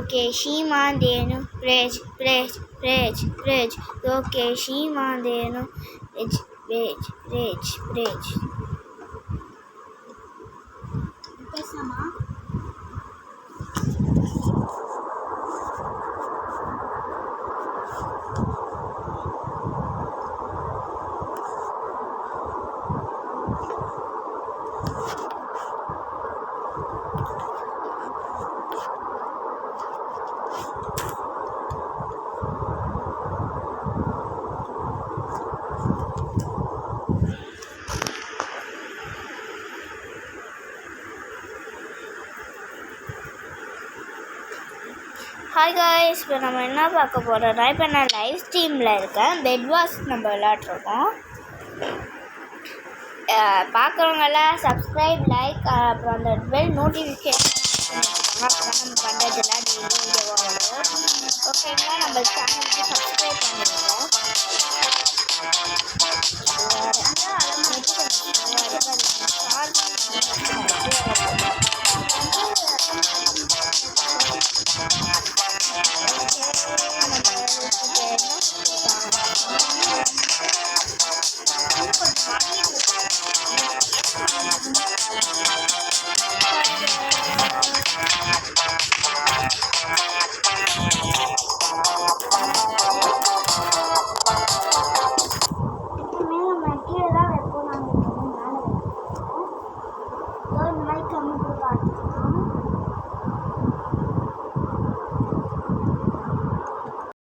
Lokeshimandenu Rage Lokeshimandenu Rage பேசலாமா? Hi guys, இப்போ நம்ம என்ன பார்க்க போகிறோம்னா, இப்போ நான் லைவ் ஸ்ட்ரீமில் இருக்கேன். பெட் வாஸ் நம்ம விளையாட்ருக்கோம். பார்க்குறவங்கெல்லாம் சப்ஸ்கிரைப், லைக், அப்புறம் அந்த பெல் நோட்டிஃபிகேஷன் அப்புறம் நம்ம பண்ணுறதுலாம் டெய்லி வீடியோ வரும். ஓகேங்களா? நம்ம சேனலுக்கு சப்ஸ்கிரைப் பண்ணிடுங்க.